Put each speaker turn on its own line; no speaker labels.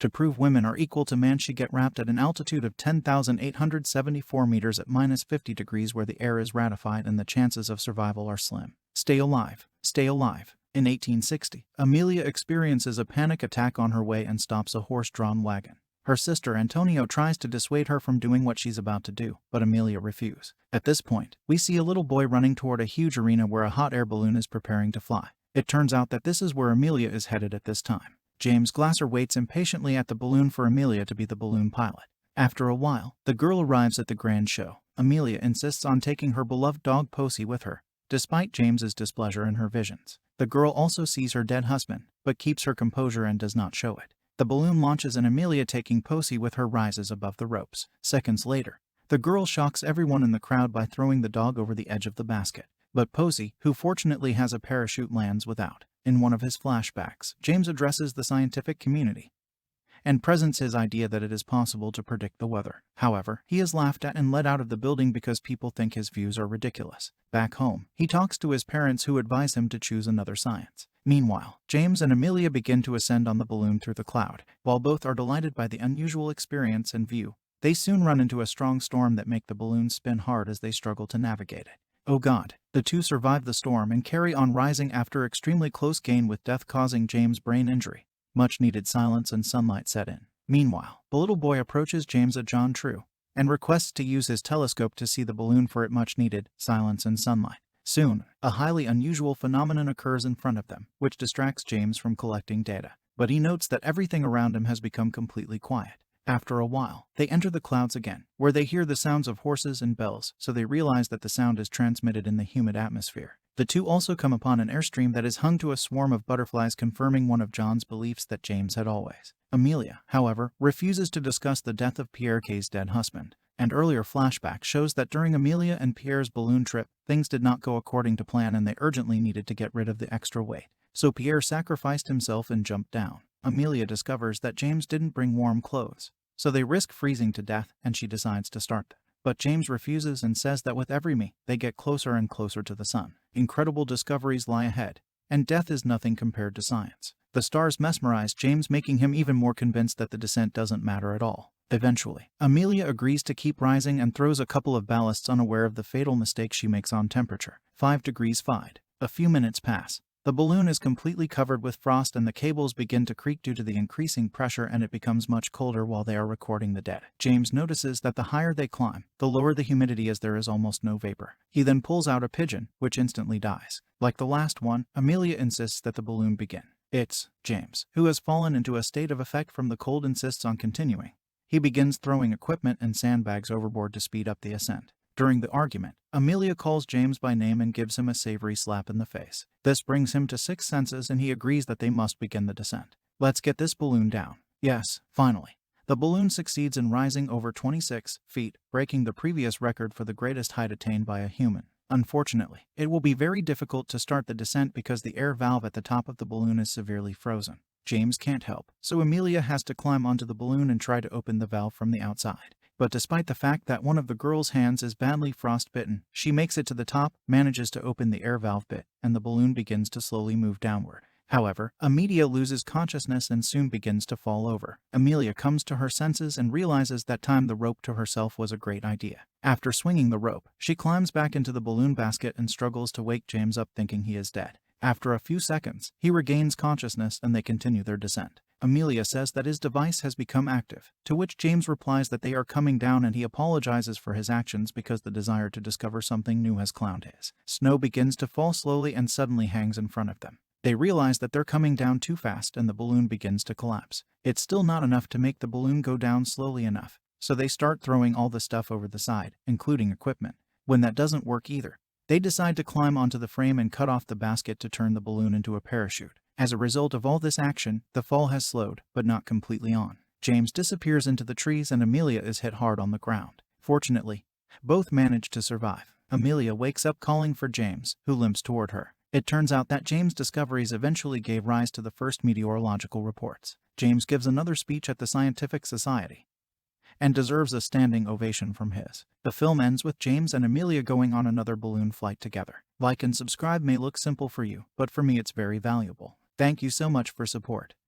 To prove women are equal to man, she get wrapped at an altitude of 10,874 meters at minus 50 degrees where the air is rarefied and the chances of survival are slim. Stay alive. Stay alive. In 1860, Amelia experiences a panic attack on her way and stops a horse-drawn wagon. Her sister Antonio tries to dissuade her from doing what she's about to do, but Amelia refuses. At this point, we see a little boy running toward a huge arena where a hot air balloon is preparing to fly. It turns out that this is where Amelia is headed at this time. James Glasser waits impatiently at the balloon for Amelia to be the balloon pilot. After a while, the girl arrives at the grand show. Amelia insists on taking her beloved dog Posey with her, despite James's displeasure in her visions. The girl also sees her dead husband, but keeps her composure and does not show it. The balloon launches and Amelia, taking Posey with her, rises above the ropes. Seconds later, the girl shocks everyone in the crowd by throwing the dog over the edge of the basket. But Posey, who fortunately has a parachute, lands without. In one of his flashbacks, James addresses the scientific community and presents his idea that it is possible to predict the weather. However, he is laughed at and let out of the building because people think his views are ridiculous. Back home, he talks to his parents, who advise him to choose another science. Meanwhile, James and Amelia begin to ascend on the balloon through the cloud. While both are delighted by the unusual experience and view, they soon run into a strong storm that makes the balloon spin hard as they struggle to navigate it. Oh God! The two survive the storm and carry on rising after extremely close gain, with death causing James brain injury. Much needed silence and sunlight set in. Meanwhile, the little boy approaches James at John True and requests to use his telescope to see the balloon for it much needed silence and sunlight. Soon, a highly unusual phenomenon occurs in front of them, which distracts James from collecting data. But he notes that everything around him has become completely quiet. After a while, they enter the clouds again, where they hear the sounds of horses and bells, so they realize that the sound is transmitted in the humid atmosphere. The two also come upon an airstream that is hung to a swarm of butterflies, confirming one of John's beliefs that James had always. Amelia, however, refuses to discuss the death of Pierre K's dead husband. An earlier flashback shows that during Amelia and Pierre's balloon trip, things did not go according to plan and they urgently needed to get rid of the extra weight. So Pierre sacrificed himself and jumped down. Amelia discovers that James didn't bring warm clothes, so they risk freezing to death, and she decides to start them. But James refuses and says that with every me, they get closer and closer to the sun. Incredible discoveries lie ahead, and death is nothing compared to science. The stars mesmerize James, making him even more convinced that the descent doesn't matter at all. Eventually, Amelia agrees to keep rising and throws a couple of ballasts, unaware of the fatal mistake she makes on temperature. 5 degrees Fahrenheit. A few minutes pass. The balloon is completely covered with frost and the cables begin to creak due to the increasing pressure, and it becomes much colder while they are recording the dead. James notices that the higher they climb, the lower the humidity, as there is almost no vapor. He then pulls out a pigeon, which instantly dies. Like the last one, Amelia insists that the balloon begin. It's James, who has fallen into a state of effect from the cold, insists on continuing. He begins throwing equipment and sandbags overboard to speed up the ascent. During the argument, Amelia calls James by name and gives him a savory slap in the face. This brings him to 6 senses and he agrees that they must begin the descent. Let's get this balloon down. Yes, finally. The balloon succeeds in rising over 26 feet, breaking the previous record for the greatest height attained by a human. Unfortunately, it will be very difficult to start the descent because the air valve at the top of the balloon is severely frozen. James can't help, so Amelia has to climb onto the balloon and try to open the valve from the outside. But despite the fact that one of the girl's hands is badly frostbitten, she makes it to the top, manages to open the air valve bit, and the balloon begins to slowly move downward. However, Amelia loses consciousness and soon begins to fall over. Amelia comes to her senses and realizes that tying the rope to herself was a great idea. After swinging the rope, she climbs back into the balloon basket and struggles to wake James up, thinking he is dead. After a few seconds, he regains consciousness and they continue their descent. Amelia says that his device has become active, to which James replies that they are coming down, and he apologizes for his actions because the desire to discover something new has clouded his. Snow begins to fall slowly and suddenly hangs in front of them. They realize that they're coming down too fast and the balloon begins to collapse. It's still not enough to make the balloon go down slowly enough, so they start throwing all the stuff over the side, including equipment. When that doesn't work either, they decide to climb onto the frame and cut off the basket to turn the balloon into a parachute. As a result of all this action, the fall has slowed, but not completely on. James disappears into the trees and Amelia is hit hard on the ground. Fortunately, both manage to survive. Amelia wakes up calling for James, who limps toward her. It turns out that James' discoveries eventually gave rise to the first meteorological reports. James gives another speech at the Scientific Society and deserves a standing ovation from his. The film ends with James and Amelia going on another balloon flight together. Like and subscribe may look simple for you, but for me it's very valuable. Thank you so much for support.